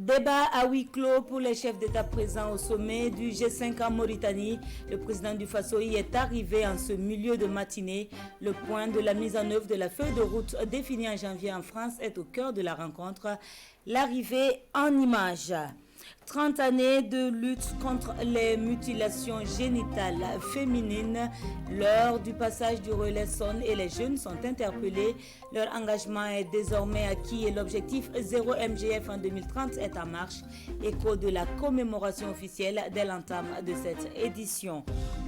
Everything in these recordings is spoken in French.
Débat à huis clos pour les chefs d'État présents au sommet du G5 en Mauritanie. Le président du Faso y est arrivé en ce milieu de matinée. Le point de la mise en œuvre de la feuille de route définie en janvier en France est au cœur de la rencontre. L'arrivée en images. 30 années de lutte contre les mutilations génitales féminines. L'heure du passage du relais sonne et les jeunes sont interpellés. Leur engagement est désormais acquis et l'objectif 0 MGF en 2030 est en marche. Écho de la commémoration officielle dès l'entame de cette édition.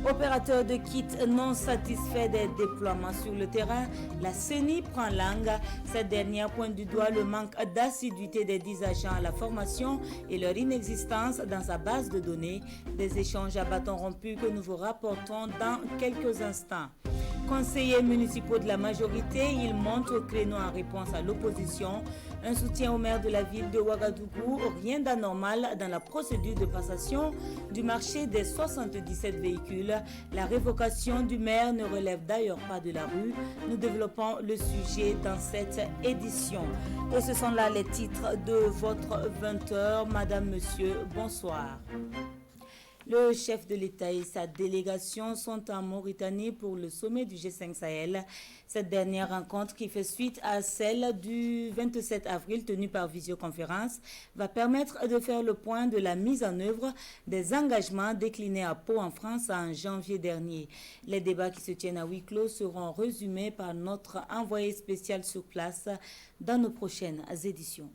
Opérateur de kits non satisfait des déploiements sur le terrain, la CENI prend langue. Cette dernière pointe du doigt le manque d'assiduité des 10 agents à la formation et leur inexistence dans sa base de données. Des échanges à bâton rompu que nous vous rapportons dans quelques instants. Conseillers municipaux de la majorité, ils montent au créneau en réponse à l'opposition. Un soutien au maire de la ville de Ouagadougou, rien d'anormal dans la procédure de passation du marché des 77 véhicules. La révocation du maire ne relève d'ailleurs pas de la rue. Nous développons le sujet dans cette édition. Et ce sont là les titres de votre 20h. Madame, monsieur, bonsoir. Le chef de l'État et sa délégation sont en Mauritanie pour le sommet du G5 Sahel. Cette dernière rencontre, qui fait suite à celle du 27 avril tenue par visioconférence, va permettre de faire le point de la mise en œuvre des engagements déclinés à Pau en France en janvier dernier. Les débats qui se tiennent à huis clos seront résumés par notre envoyé spécial sur place dans nos prochaines éditions.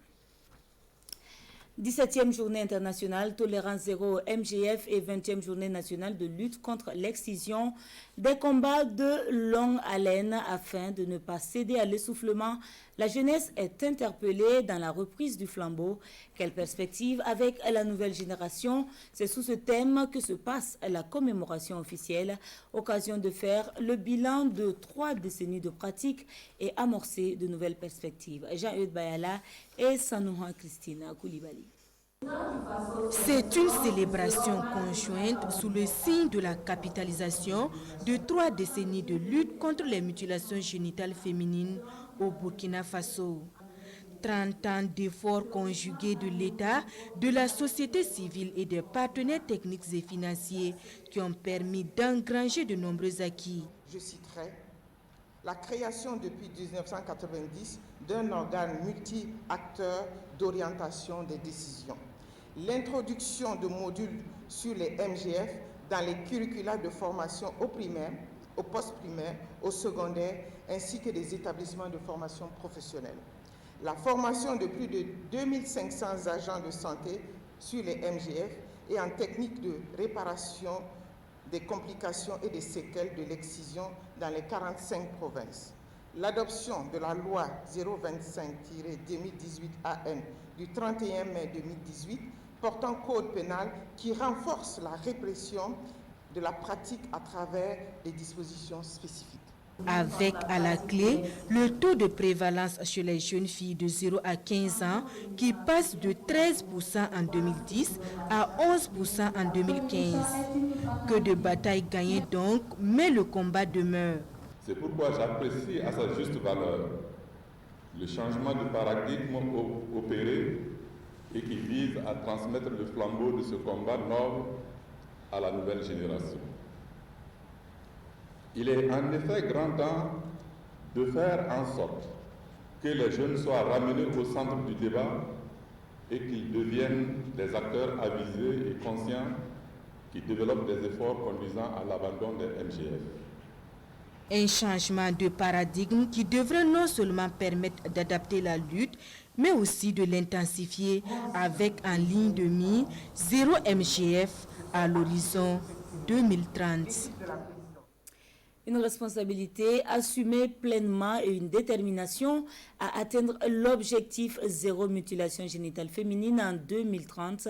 17e journée internationale tolérance zéro MGF et 20e journée nationale de lutte contre l'excision, des combats de longue haleine afin de ne pas céder à l'essoufflement. La jeunesse est interpellée dans la reprise du flambeau. Quelle perspective avec la nouvelle génération? C'est sous ce thème que se passe la commémoration officielle, occasion de faire le bilan de 3 décennies de pratique et amorcer de nouvelles perspectives. Jean-Eudes Bayala et Sanouha Christine Koulibaly. C'est une célébration conjointe sous le signe de la capitalisation de 3 décennies de lutte contre les mutilations génitales féminines au Burkina Faso. 30 ans d'efforts conjugués de l'État, de la société civile et des partenaires techniques et financiers qui ont permis d'engranger de nombreux acquis. Je citerai la création depuis 1990 d'un organe multi-acteur d'orientation des décisions, l'introduction de modules sur les MGF dans les curricula de formation au primaire, au post-primaire, au secondaire, ainsi que des établissements de formation professionnelle. La formation de plus de 2500 agents de santé sur les MGF et en technique de réparation des complications et des séquelles de l'excision dans les 45 provinces. L'adoption de la loi 025-2018 AN du 31 mai 2018 portant code pénal qui renforce la répression de la pratique à travers des dispositions spécifiques. Avec à la clé le taux de prévalence chez les jeunes filles de 0 à 15 ans qui passe de 13% en 2010 à 11% en 2015. Que de batailles gagnées donc, mais le combat demeure. C'est pourquoi j'apprécie à sa juste valeur le changement de paradigme opéré et qui vise à transmettre le flambeau de ce combat noble à la nouvelle génération. Il est en effet grand temps de faire en sorte que les jeunes soient ramenés au centre du débat et qu'ils deviennent des acteurs avisés et conscients qui développent des efforts conduisant à l'abandon des MGF. Un changement de paradigme qui devrait non seulement permettre d'adapter la lutte, mais aussi de l'intensifier avec en ligne de mire 0 MGF à l'horizon 2030. Une responsabilité assumée pleinement et une détermination à atteindre l'objectif 0 mutilation génitale féminine en 2030.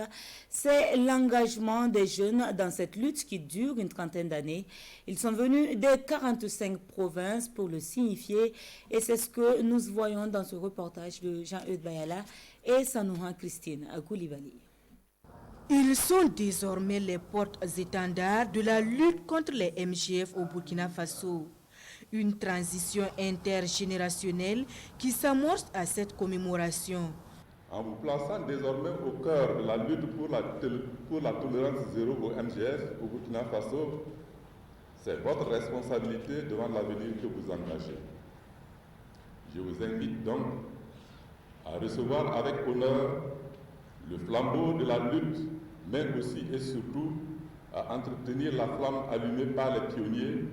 C'est l'engagement des jeunes dans cette lutte qui dure une trentaine d'années. Ils sont venus des 45 provinces pour le signifier et c'est ce que nous voyons dans ce reportage de Jean-Eudes Bayala et Sanouha Christine Koulibaly. Ils sont désormais les porte-étendards de la lutte contre les MGF au Burkina Faso. Une transition intergénérationnelle qui s'amorce à cette commémoration. en vous plaçant désormais au cœur de la lutte pour la tolérance zéro au MGF, au Burkina Faso, c'est votre responsabilité devant l'avenir que vous engagez. Je vous invite donc à recevoir avec honneur le flambeau de la lutte, mais aussi et surtout à entretenir la flamme allumée par les pionniers,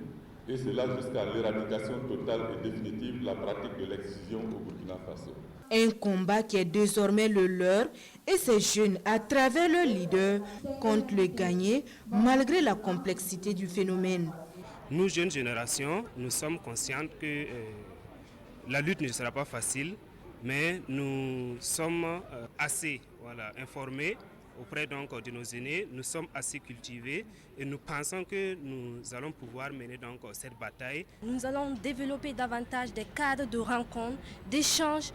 et cela jusqu'à l'éradication totale et définitive de la pratique de l'excision au Burkina Faso. Un combat qui est désormais le leur et ces jeunes, à travers leurs leaders, comptent le gagner malgré la complexité du phénomène. Nous, jeunes générations, nous sommes conscients que la lutte ne sera pas facile, mais nous sommes assez informés auprès donc de nos aînés, nous sommes assez cultivés et nous pensons que nous allons pouvoir mener donc cette bataille. Nous allons développer davantage des cadres de rencontres, d'échanges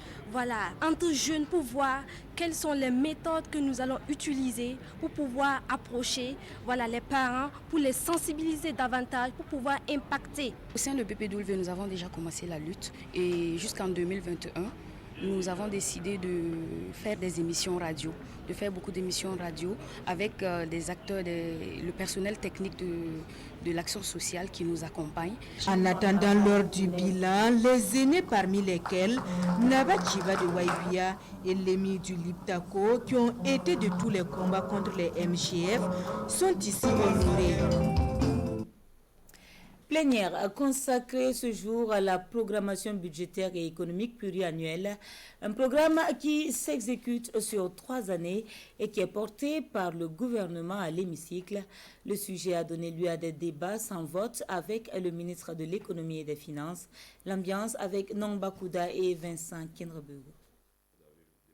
entre jeunes pour voir quelles sont les méthodes que nous allons utiliser pour pouvoir approcher les parents, pour les sensibiliser davantage, pour pouvoir impacter. Au sein de BPW, nous avons déjà commencé la lutte et jusqu'en 2021, nous avons décidé de faire des émissions radio, de faire beaucoup d'émissions radio avec des acteurs, le personnel technique de l'action sociale qui nous accompagne. En attendant l'heure du bilan, les aînés parmi lesquels Naba Chiba de Waibia et l'émir du Liptako, qui ont été de tous les combats contre les MGF, sont ici honorés. Plénière consacrée ce jour à la programmation budgétaire et économique pluriannuelle, un programme qui s'exécute sur 3 années et qui est porté par le gouvernement à l'hémicycle. Le sujet a donné lieu à des débats sans vote avec le ministre de l'économie et des finances. L'ambiance avec Nongba Kouda et Vincent Kinrebego.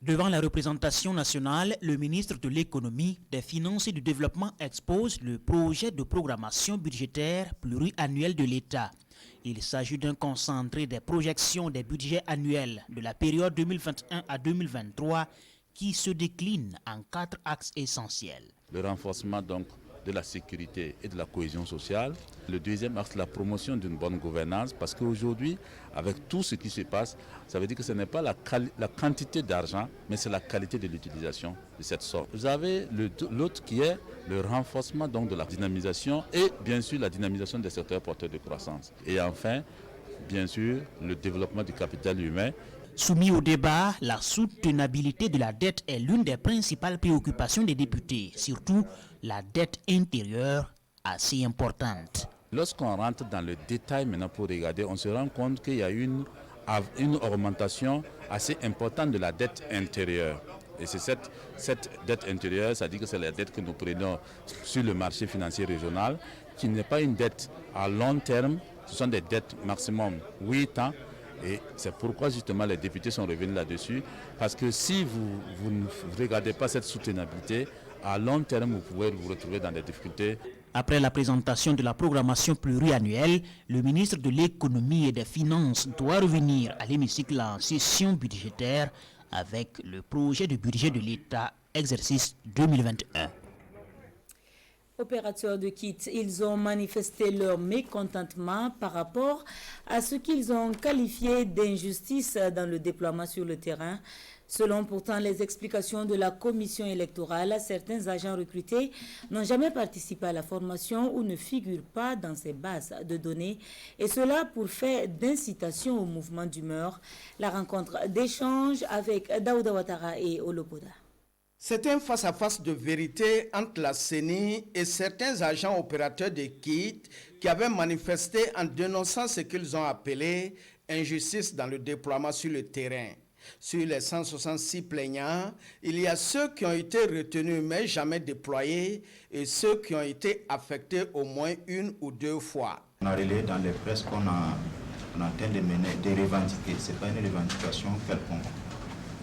Devant la représentation nationale, le ministre de l'économie, des finances et du développement expose le projet de programmation budgétaire pluriannuelle de l'État. Il s'agit d'un concentré des projections des budgets annuels de la période 2021 à 2023 qui se décline en 4 axes essentiels. Le renforcement donc de la sécurité et de la cohésion sociale. Le deuxième axe, la promotion d'une bonne gouvernance, parce qu'aujourd'hui, avec tout ce qui se passe, ça veut dire que ce n'est pas la quantité d'argent, mais c'est la qualité de l'utilisation de cette somme. Vous avez l'autre qui est le renforcement donc de la dynamisation et bien sûr la dynamisation des secteurs porteurs de croissance. Et enfin, bien sûr, le développement du capital humain. Soumis au débat, la soutenabilité de la dette est l'une des principales préoccupations des députés, surtout la dette intérieure assez importante. Lorsqu'on rentre dans le détail maintenant pour regarder, on se rend compte qu'il y a une augmentation assez importante de la dette intérieure. Et c'est cette dette intérieure, ça dit que c'est la dette que nous prenons sur le marché financier régional, qui n'est pas une dette à long terme, ce sont des dettes maximum 8 ans. Et c'est pourquoi justement les députés sont revenus là-dessus, parce que si vous ne regardez pas cette soutenabilité, à long terme, vous pouvez vous retrouver dans des difficultés. Après la présentation de la programmation pluriannuelle, le ministre de l'économie et des finances doit revenir à l'hémicycle en session budgétaire avec le projet de budget de l'État, exercice 2021. Opérateurs de kits, ils ont manifesté leur mécontentement par rapport à ce qu'ils ont qualifié d'injustice dans le déploiement sur le terrain. Selon pourtant les explications de la commission électorale, certains agents recrutés n'ont jamais participé à la formation ou ne figurent pas dans ces bases de données, et cela pour fait d'incitation au mouvement d'humeur. La rencontre d'échange avec Daouda Ouattara et Olopoda. C'est un face-à-face de vérité entre la CENI et certains agents opérateurs de kits qui avaient manifesté en dénonçant ce qu'ils ont appelé injustice dans le déploiement sur le terrain. Sur les 166 plaignants, il y a ceux qui ont été retenus mais jamais déployés et ceux qui ont été affectés au moins 1 ou 2 fois. On a relayé dans les presses qu'on est en train de mener, de revendiquer. Ce n'est pas une revendication quelconque.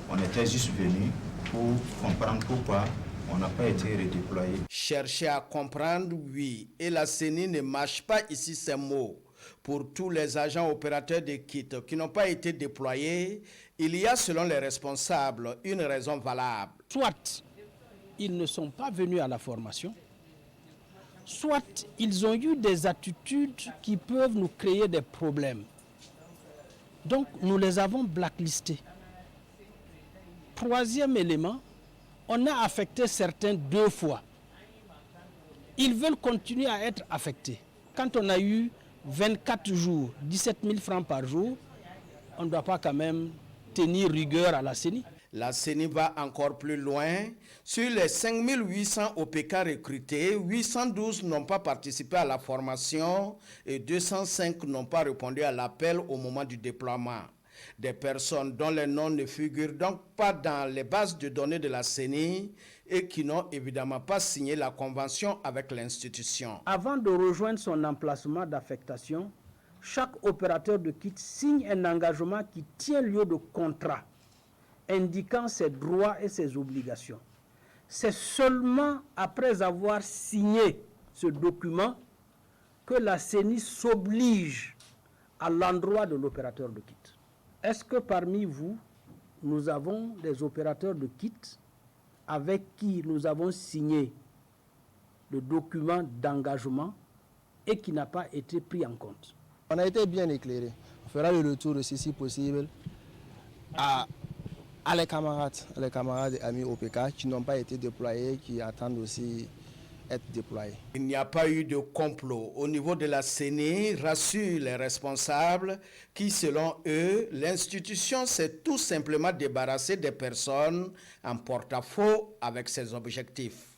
On était juste venus pour comprendre pourquoi on n'a pas été redéployé. Chercher à comprendre, oui, et la CENI ne mâche pas ici ces mots. Pour tous les agents opérateurs de kits qui n'ont pas été déployés, il y a, selon les responsables, une raison valable. Soit ils ne sont pas venus à la formation, soit ils ont eu des attitudes qui peuvent nous créer des problèmes. Donc nous les avons blacklistés troisième élément, on a affecté certains 2 fois. Ils veulent continuer à être affectés. Quand on a eu 24 jours, 17 000 francs par jour, on ne doit pas quand même tenir rigueur à la CENI. La CENI va encore plus loin. Sur les 5 800 OPK recrutés, 812 n'ont pas participé à la formation et 205 n'ont pas répondu à l'appel au moment du déploiement. Des personnes dont les noms ne figurent donc pas dans les bases de données de la CENI et qui n'ont évidemment pas signé la convention avec l'institution. Avant de rejoindre son emplacement d'affectation, chaque opérateur de kit signe un engagement qui tient lieu de contrat, indiquant ses droits et ses obligations. C'est seulement après avoir signé ce document que la CENI s'oblige à l'endroit de l'opérateur de kit. Est-ce que parmi vous, nous avons des opérateurs de kit avec qui nous avons signé le document d'engagement et qui n'a pas été pris en compte? On a été bien éclairé. On fera le retour aussi, si possible, à les camarades et amis OPK qui n'ont pas été déployés, qui attendent aussi être déployés. Il n'y a pas eu de complot au niveau de la CENI, rassurent les responsables qui, selon eux, l'institution s'est tout simplement débarrassée des personnes en porte-à-faux avec ses objectifs.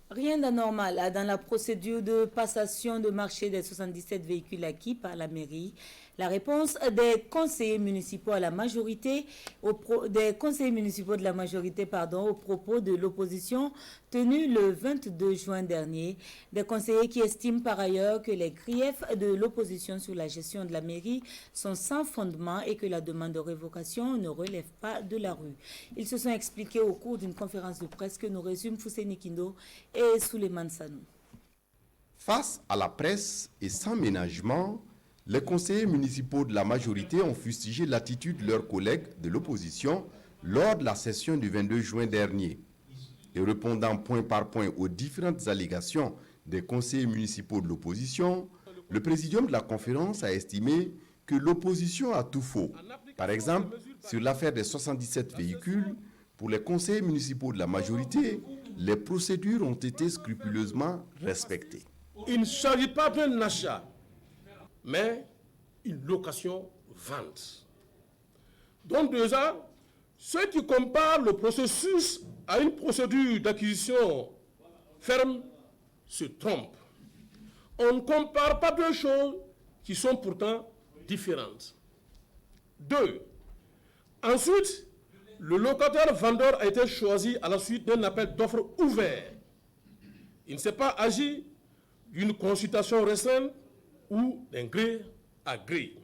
Rien d'anormal dans la procédure de passation de marché des 77 véhicules acquis par la mairie. La réponse des conseillers municipaux à la majorité, au propos de l'opposition tenue le 22 juin dernier. Des conseillers qui estiment par ailleurs que les griefs de l'opposition sur la gestion de la mairie sont sans fondement et que la demande de révocation ne relève pas de la rue. Ils se sont expliqués au cours d'une conférence de presse que nous résument Fousséni Kindo et Souleymane Sanou. Face à la presse et sans ménagement, les conseillers municipaux de la majorité ont fustigé l'attitude de leurs collègues de l'opposition lors de la session du 22 juin dernier. Et répondant point par point aux différentes allégations des conseillers municipaux de l'opposition, le présidium de la conférence a estimé que l'opposition a tout faux. Par exemple, sur l'affaire des 77 véhicules, pour les conseillers municipaux de la majorité, les procédures ont été scrupuleusement respectées. Il ne s'agit pas d'un achat, mais une location-vente. Donc déjà, ceux qui comparent le processus à une procédure d'acquisition ferme se trompent. On ne compare pas deux choses qui sont pourtant différentes. 2. Ensuite, le locataire vendeur a été choisi à la suite d'un appel d'offres ouvert. Il ne s'est pas agi d'une consultation récente ou d'un gré à gré,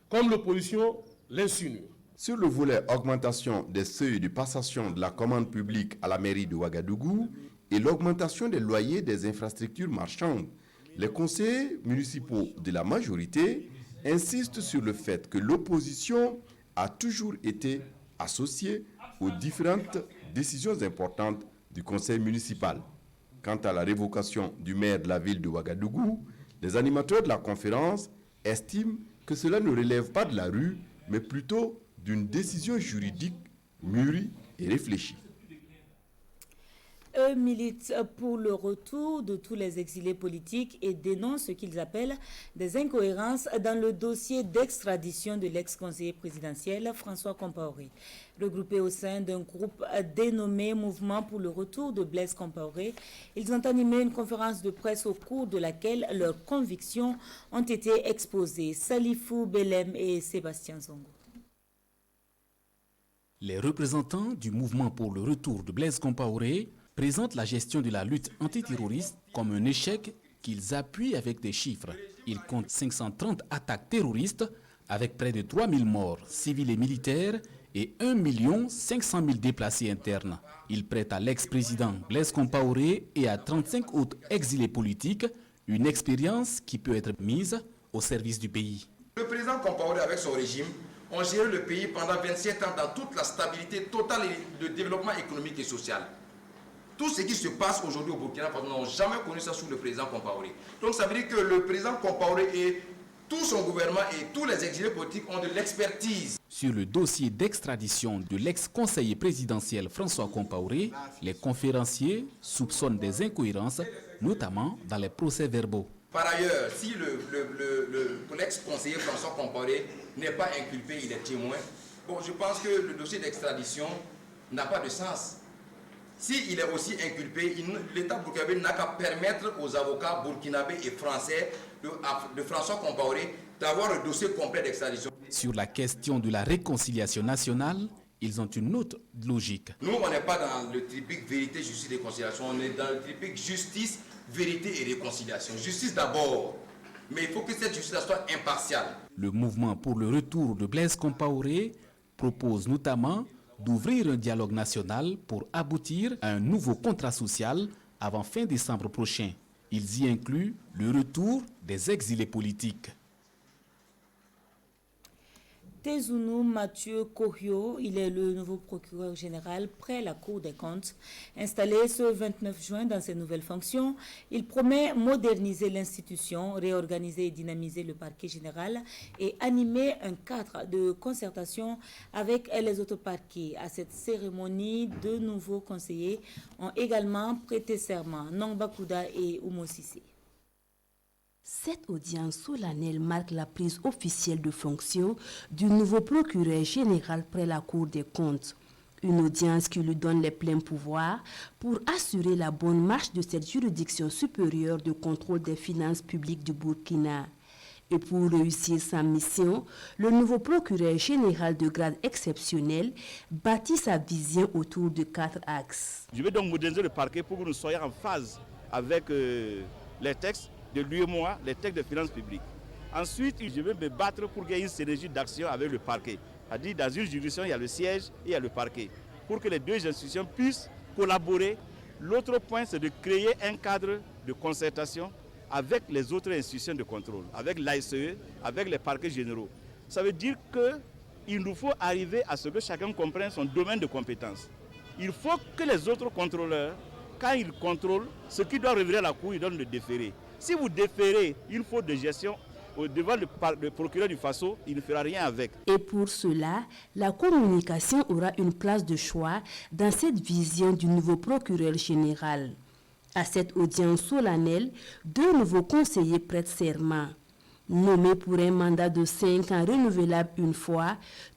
comme l'opposition l'insinue. Sur le volet augmentation des seuils de passation de la commande publique à la mairie de Ouagadougou et l'augmentation des loyers des infrastructures marchandes, les conseillers municipaux de la majorité insistent sur le fait que l'opposition a toujours été associée aux différentes décisions importantes du conseil municipal. Quant à la révocation du maire de la ville de Ouagadougou, les animateurs de la conférence estiment que cela ne relève pas de la rue, mais plutôt d'une décision juridique mûrie et réfléchie. Eux militent pour le retour de tous les exilés politiques et dénoncent ce qu'ils appellent des incohérences dans le dossier d'extradition de l'ex-conseiller présidentiel François Compaoré. Regroupés au sein d'un groupe dénommé Mouvement pour le retour de Blaise Compaoré, ils ont animé une conférence de presse au cours de laquelle leurs convictions ont été exposées. Salifou Belem et Sébastien Zongo. Les représentants du Mouvement pour le retour de Blaise Compaoré présentent la gestion de la lutte antiterroriste comme un échec qu'ils appuient avec des chiffres. Ils comptent 530 attaques terroristes avec près de 3000 morts civils et militaires et 1 500 000 déplacés internes. Ils prêtent à l'ex-président Blaise Compaoré et à 35 autres exilés politiques une expérience qui peut être mise au service du pays. Le président Compaoré avec son régime ont géré le pays pendant 27 ans dans toute la stabilité totale et le développement économique et social. Tout ce qui se passe aujourd'hui au Burkina Faso n'ont jamais connu ça sous le président Compaoré. Donc ça veut dire que le président Compaoré est tout son gouvernement et tous les exilés politiques ont de l'expertise. Sur le dossier d'extradition de l'ex-conseiller présidentiel François Compaoré, les conférenciers soupçonnent des incohérences, notamment dans les procès-verbaux. Par ailleurs, si l'ex-conseiller François Compaoré n'est pas inculpé, il est témoin, bon, je pense que le dossier d'extradition n'a pas de sens. S'il est aussi inculpé, l'État burkinabé n'a qu'à permettre aux avocats burkinabés et français de François Compaoré d'avoir le dossier complet d'extradition. Sur la question de la réconciliation nationale, ils ont une autre logique. Nous, on n'est pas dans le triptyque vérité, justice, réconciliation. On est dans le triptyque justice, vérité et réconciliation. Justice d'abord, mais il faut que cette justice soit impartiale. Le mouvement pour le retour de Blaise Compaoré propose notamment d'ouvrir un dialogue national pour aboutir à un nouveau contrat social avant fin décembre prochain. Ils y incluent le retour des exilés politiques. Tezounou Mathieu Kohio, il est le nouveau procureur général près la Cour des comptes. Installé ce 29 juin dans ses nouvelles fonctions, il promet moderniser l'institution, réorganiser et dynamiser le parquet général et animer un cadre de concertation avec les autres parquets. À cette cérémonie, 2 nouveaux conseillers ont également prêté serment, Nongba Kouda et Oumo Sissé. Cette audience solennelle marque la prise officielle de fonction du nouveau procureur général près la Cour des comptes. Une audience qui lui donne les pleins pouvoirs pour assurer la bonne marche de cette juridiction supérieure de contrôle des finances publiques du Burkina. Et pour réussir sa mission, le nouveau procureur général de grade exceptionnel bâtit sa vision autour de 4 axes. Je vais donc moderniser le parquet pour que nous soyons en phase avec les textes de l'UEMOA, les textes de finances publiques. Ensuite, je vais me battre pour qu'il y ait une synergie d'action avec le parquet. C'est-à-dire, dans une juridiction, il y a le siège et il y a le parquet. Pour que les 2 institutions puissent collaborer. L'autre point, c'est de créer un cadre de concertation avec les autres institutions de contrôle, avec l'ASE, avec les parquets généraux. Ça veut dire qu'il nous faut arriver à ce que chacun comprenne son domaine de compétence. Il faut que les autres contrôleurs, quand ils contrôlent, ce qui doit revenir à la Cour, ils donnent le déféré. Si vous déférez une faute de gestion devant le procureur du Faso, il ne fera rien avec. Et pour cela, la communication aura une place de choix dans cette vision du nouveau procureur général. À cette audience solennelle, 2 nouveaux conseillers prêtent serment. Nommés pour un mandat de 5 ans renouvelable une fois,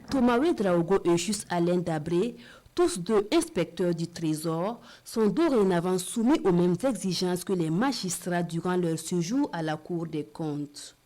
Thomas Ouedraogo et Juste Alain Dabré, tous 2 inspecteurs du Trésor, sont dorénavant soumis aux mêmes exigences que les magistrats durant leur séjour à la Cour des comptes.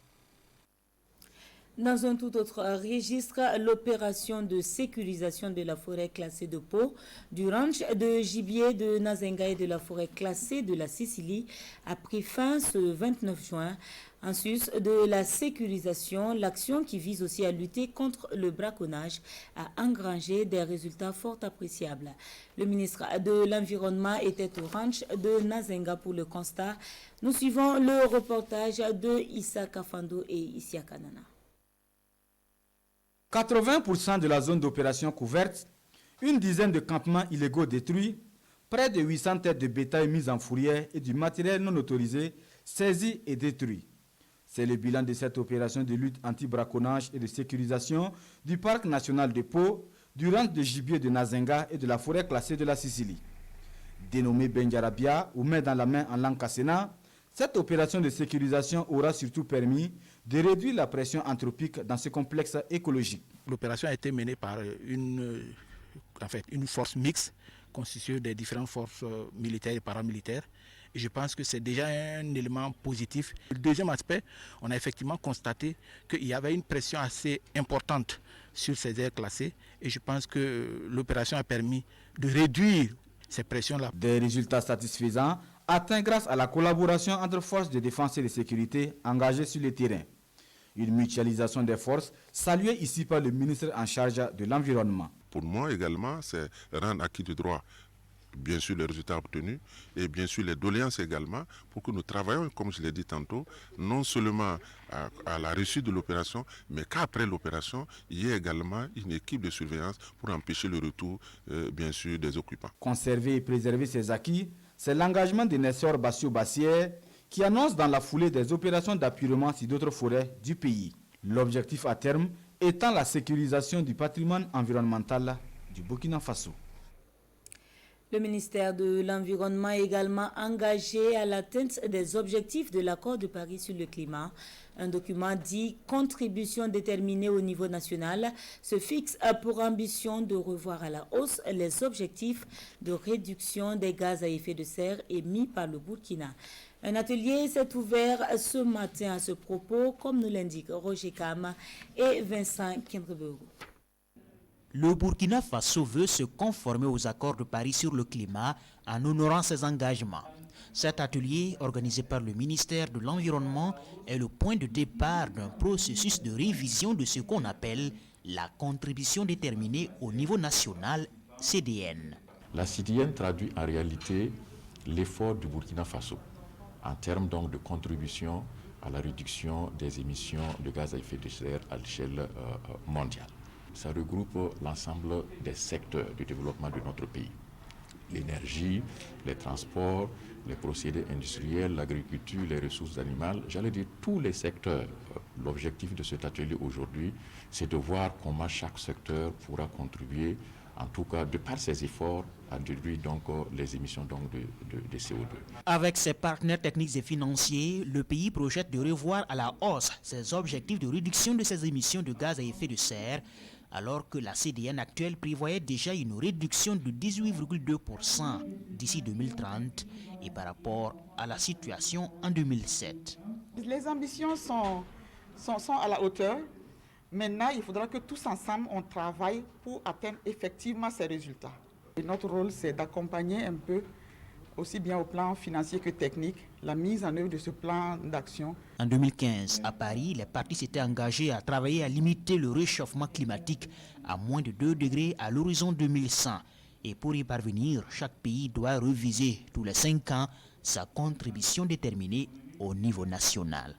Dans un tout autre registre, l'opération de sécurisation de la forêt classée de Pau, du ranch de gibier de Nazenga et de la forêt classée de la Sicile a pris fin ce 29 juin. En sus de la sécurisation, l'action qui vise aussi à lutter contre le braconnage a engrangé des résultats fort appréciables. Le ministre de l'Environnement était au ranch de Nazenga pour le constat. Nous suivons le reportage de Issa Kafando et Isia Kanana. 80% de la zone d'opération couverte, une dizaine de campements illégaux détruits, près de 800 têtes de bétail mises en fourrière et du matériel non autorisé saisis et détruits. C'est le bilan de cette opération de lutte anti-braconnage et de sécurisation du parc national de Pau, du ranch de gibier de Nazenga et de la forêt classée de la Sicile. Dénommée Benjarabia ou main dans la main en langue kassena, cette opération de sécurisation aura surtout permis de réduire la pression anthropique dans ce complexe écologique. L'opération a été menée par une force mixte constituée des différentes forces militaires et paramilitaires. Et je pense que c'est déjà un élément positif. Le deuxième aspect, on a effectivement constaté qu'il y avait une pression assez importante sur ces aires classées. Et je pense que l'opération a permis de réduire ces pressions-là. Des résultats satisfaisants atteints grâce à la collaboration entre forces de défense et de sécurité engagées sur le terrain. Une mutualisation des forces saluée ici par le ministre en charge de l'Environnement. Pour moi également, c'est rendre acquis de droit, bien sûr les résultats obtenus et bien sûr les doléances également pour que nous travaillions, comme je l'ai dit tantôt, non seulement à la réussite de l'opération, mais qu'après l'opération, il y ait également une équipe de surveillance pour empêcher le retour, bien sûr, des occupants. Conserver et préserver ces acquis, c'est l'engagement de Nessor Bassio-Bassière. qui annonce dans la foulée des opérations d'apurement sur d'autres forêts du pays. L'objectif à terme étant la sécurisation du patrimoine environnemental du Burkina Faso. Le ministère de l'Environnement est également engagé à l'atteinte des objectifs de l'accord de Paris sur le climat. Un document dit « Contribution déterminée au niveau national » se fixe pour ambition de revoir à la hausse les objectifs de réduction des gaz à effet de serre émis par le Burkina. Un atelier s'est ouvert ce matin à ce propos, comme nous l'indiquent Roger Kam et Vincent Kindrebego. Le Burkina Faso veut se conformer aux accords de Paris sur le climat en honorant ses engagements. Cet atelier, organisé par le ministère de l'Environnement, est le point de départ d'un processus de révision de ce qu'on appelle la contribution déterminée au niveau national, CDN. La CDN traduit en réalité l'effort du Burkina Faso en termes donc de contribution à la réduction des émissions de gaz à effet de serre à l'échelle mondiale. Ça regroupe l'ensemble des secteurs du développement de notre pays. L'énergie, les transports, les procédés industriels, l'agriculture, les ressources animales, j'allais dire tous les secteurs. L'objectif de cet atelier aujourd'hui, c'est de voir comment chaque secteur pourra contribuer, en tout cas de par ses efforts, à réduire donc les émissions donc de CO2. Avec ses partenaires techniques et financiers, le pays projette de revoir à la hausse ses objectifs de réduction de ses émissions de gaz à effet de serre, alors que la CDN actuelle prévoyait déjà une réduction de 18,2% d'ici 2030 et par rapport à la situation en 2007. Les ambitions sont à la hauteur. Maintenant, il faudra que tous ensemble, on travaille pour atteindre effectivement ces résultats. Et notre rôle, c'est d'accompagner un peu, aussi bien au plan financier que technique, la mise en œuvre de ce plan d'action. En 2015, à Paris, les partis s'étaient engagés à travailler à limiter le réchauffement climatique à moins de 2 degrés à l'horizon 2100. Et pour y parvenir, chaque pays doit reviser tous les 5 ans sa contribution déterminée au niveau national.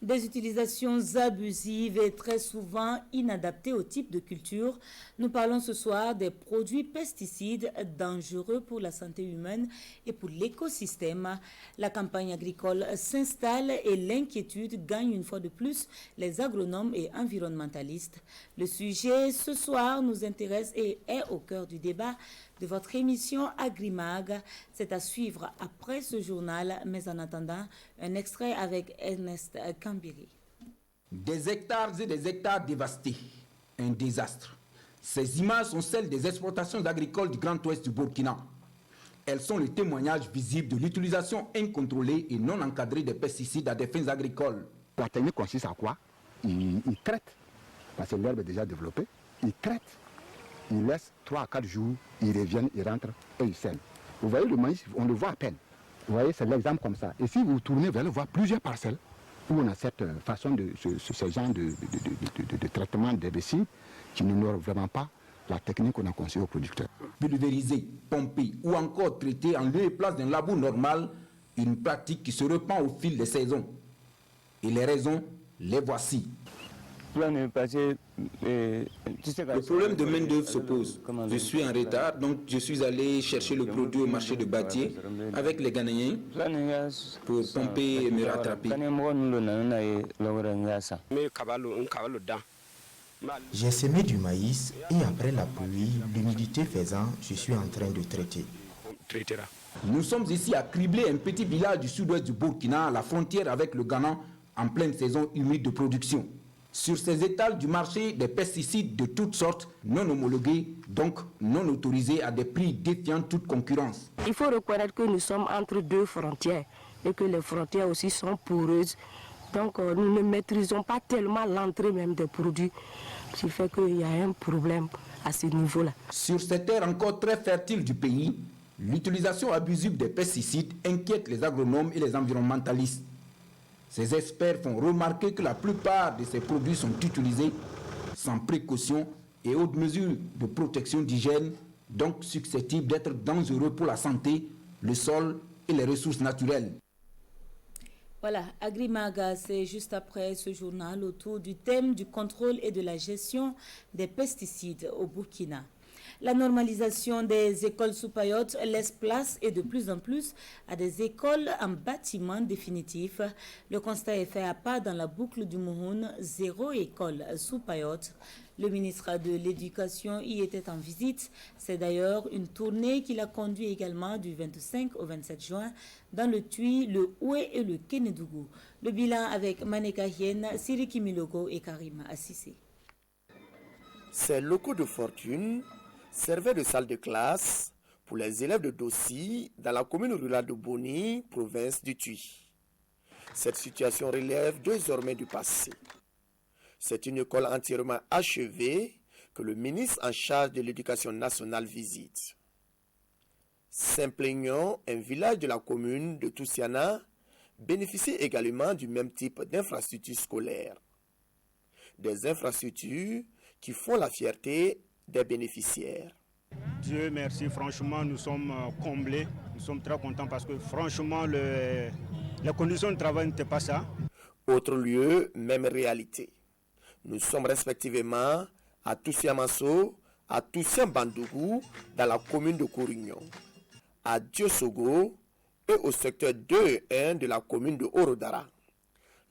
Des utilisations abusives et très souvent inadaptées au type de culture. Nous parlons ce soir des produits pesticides dangereux pour la santé humaine et pour l'écosystème. La campagne agricole s'installe et l'inquiétude gagne une fois de plus les agronomes et environnementalistes. Le sujet ce soir nous intéresse et est au cœur du débat de votre émission Agrimag. C'est à suivre après ce journal, mais en attendant, un extrait avec Ernest Kambiri. Des hectares et des hectares dévastés, un désastre. Ces images sont celles des exploitations agricoles du Grand Ouest du Burkina. Elles sont le témoignage visible de l'utilisation incontrôlée et non encadrée des pesticides à des fins agricoles. La technique consiste à quoi? Ils traitent, parce que l'herbe est déjà développée, ils traitent. Ils laissent 3 à 4 jours, ils reviennent, ils rentrent et ils sèment. Vous voyez le maïs, on le voit à peine. Vous voyez, c'est l'exemple comme ça. Et si vous tournez vers le voir plusieurs parcelles où on a cette façon de ce genre de traitement d'herbicides qui n'honore vraiment pas la technique qu'on a conseillée aux producteurs. Pulvériser, pomper ou encore traiter en lieu et place d'un labour normal, une pratique qui se répand au fil des saisons. Et les raisons, les voici. Le problème de main-d'œuvre se pose. Je suis en retard, donc je suis allé chercher le produit au marché de Batié avec les Ghanéens pour pomper et me rattraper. J'ai semé du maïs et après la pluie, l'humidité faisant, je suis en train de traiter. Nous sommes ici à Criblé, un petit village du sud-ouest du Burkina, à la frontière avec le Ghana, en pleine saison humide de production. Sur ces étals du marché, des pesticides de toutes sortes, non homologués, donc non autorisés à des prix défiant toute concurrence. Il faut reconnaître que nous sommes entre 2 frontières et que les frontières aussi sont poreuses. Donc nous ne maîtrisons pas tellement l'entrée même des produits, ce qui fait qu'il y a un problème à ce niveau-là. Sur cette terre encore très fertile du pays, l'utilisation abusive des pesticides inquiète les agronomes et les environnementalistes. Ces experts font remarquer que la plupart de ces produits sont utilisés sans précaution et haute mesure de protection d'hygiène, donc susceptibles d'être dangereux pour la santé, le sol et les ressources naturelles. Voilà, Agrimaga, c'est juste après ce journal autour du thème du contrôle et de la gestion des pesticides au Burkina. La normalisation des écoles sous paillotes laisse place et de plus en plus à des écoles en bâtiment définitif. Le constat est fait à pas dans la boucle du Mouhoun, 0 école sous paillotes. Le ministre de l'Éducation y était en visite. C'est d'ailleurs une tournée qu'il a conduit également du 25 au 27 juin dans le Tuy, le Oué et le Kénédougou. Le bilan avec Maneka Hien, Siriki Milogo et Karima Assissé. Ces locaux de fortune servaient de salle de classe pour les élèves de Dossi dans la commune rurale de Boni, province du Tuy. Cette situation relève désormais du passé. C'est une école entièrement achevée que le ministre en charge de l'éducation nationale visite. Saint-Plaignon, un village de la commune de Toussiana, bénéficie également du même type d'infrastructures scolaires. Des infrastructures qui font la fierté des bénéficiaires. Dieu merci, franchement, nous sommes comblés, nous sommes très contents parce que franchement, les conditions de travail n'étaient pas ça. Autre lieu, même réalité. Nous sommes respectivement à Toussiamasso, à Toussiam-Bandougou, dans la commune de Kourignon, à Diosogo et au secteur 2 et 1 de la commune de Orodara.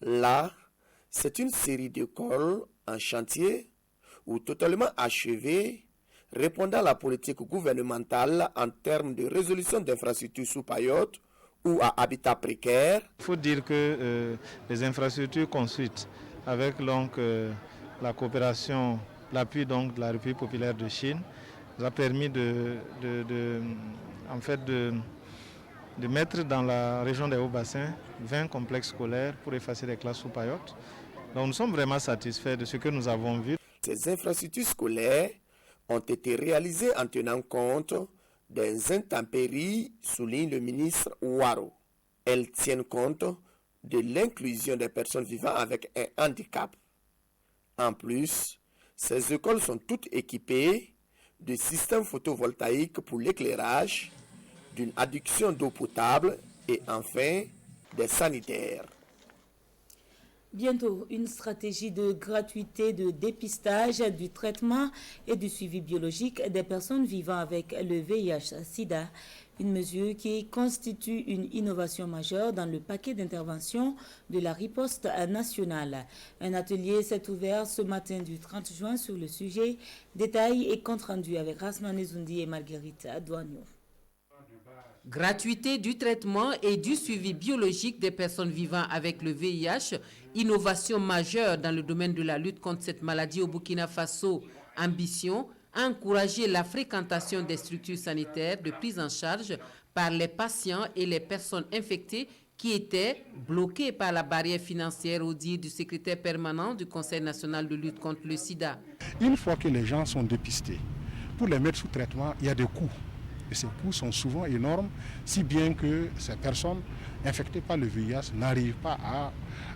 Là, c'est une série d'écoles en chantier ou totalement achevées, répondant à la politique gouvernementale en termes de résolution d'infrastructures sous paillotes ou à habitat précaire. Il faut dire que les infrastructures construites avec la coopération, l'appui de la République populaire de Chine, nous a permis de mettre dans la région des Hauts-Bassins 20 complexes scolaires pour effacer les classes sous paillotes. Donc nous sommes vraiment satisfaits de ce que nous avons vu. Ces infrastructures scolaires ont été réalisées en tenant compte des intempéries, souligne le ministre Ouaro. Elles tiennent compte de l'inclusion des personnes vivant avec un handicap. En plus, ces écoles sont toutes équipées de systèmes photovoltaïques pour l'éclairage, d'une adduction d'eau potable et enfin des sanitaires. Bientôt, une stratégie de gratuité de dépistage, du traitement et du suivi biologique des personnes vivant avec le VIH-Sida. Une mesure qui constitue une innovation majeure dans le paquet d'intervention de la riposte nationale. Un atelier s'est ouvert ce matin du 30 juin sur le sujet. Détails et compte rendu avec Rasman Ezoundi et Marguerite Adouagno. Gratuité du traitement et du suivi biologique des personnes vivant avec le VIH, innovation majeure dans le domaine de la lutte contre cette maladie au Burkina Faso. Ambition, encourager la fréquentation des structures sanitaires de prise en charge par les patients et les personnes infectées qui étaient bloquées par la barrière financière au dire du secrétaire permanent du Conseil national de lutte contre le sida. Une fois que les gens sont dépistés, pour les mettre sous traitement, il y a des coûts. Et ces coûts sont souvent énormes, si bien que ces personnes infectées par le VIH n'arrivent pas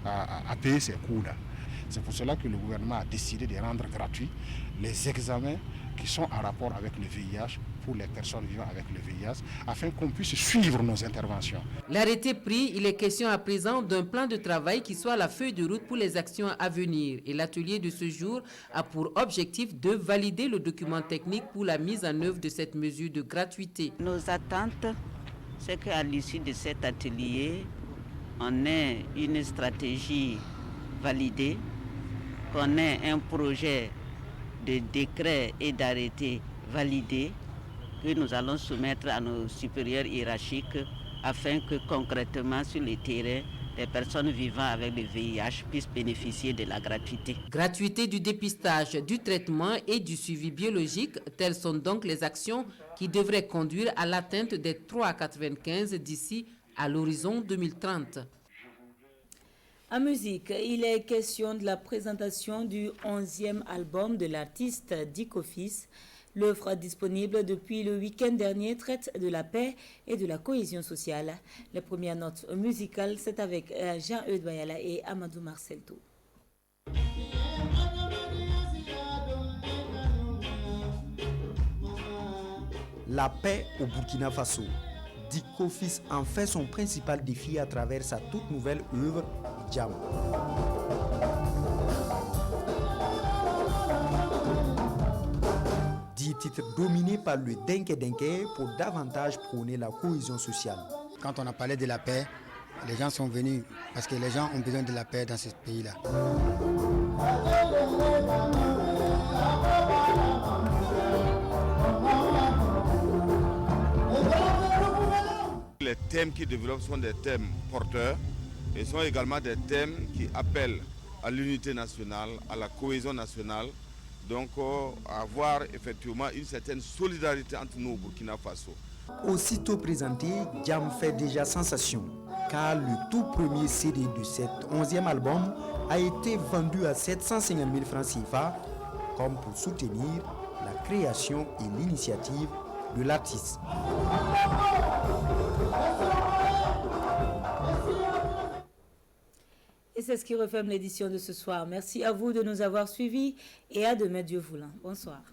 à payer ces coûts-là. C'est pour cela que le gouvernement a décidé de rendre gratuits les examens qui sont en rapport avec le VIH pour les personnes vivant avec le VIH, afin qu'on puisse suivre nos interventions. L'arrêté pris, il est question à présent d'un plan de travail qui soit la feuille de route pour les actions à venir. Et l'atelier de ce jour a pour objectif de valider le document technique pour la mise en œuvre de cette mesure de gratuité. Nos attentes, c'est qu'à l'issue de cet atelier, on ait une stratégie validée, qu'on ait un projet de décret et d'arrêté validé que nous allons soumettre à nos supérieurs hiérarchiques afin que concrètement sur le terrain, les personnes vivant avec le VIH puissent bénéficier de la gratuité. Gratuité du dépistage, du traitement et du suivi biologique, telles sont donc les actions qui devraient conduire à l'atteinte des 3,95 d'ici à l'horizon 2030. En musique, il est question de la présentation du 11e album de l'artiste Dick Office. L'œuvre disponible depuis le week-end dernier traite de la paix et de la cohésion sociale. Les premières notes musicales, c'est avec Jean-Eudes Bayala et Amadou Marcelto. La paix au Burkina Faso. Dick Office en fait son principal défi à travers sa toute nouvelle œuvre, Jam. Dick titre dominé par le dengue pour davantage prôner la cohésion sociale. Quand on a parlé de la paix, les gens sont venus parce que les gens ont besoin de la paix dans ce pays-là. Les thèmes qui développent sont des thèmes porteurs et sont également des thèmes qui appellent à l'unité nationale, à la cohésion nationale, donc à avoir effectivement une certaine solidarité entre nous au Burkina Faso. Aussitôt présenté, Jam fait déjà sensation, car le tout premier CD de cet 11e album a été vendu à 750 000 francs CFA, comme pour soutenir la création et l'initiative de l'artiste. Et c'est ce qui referme l'édition de ce soir. Merci à vous de nous avoir suivis et à demain Dieu voulant. Bonsoir.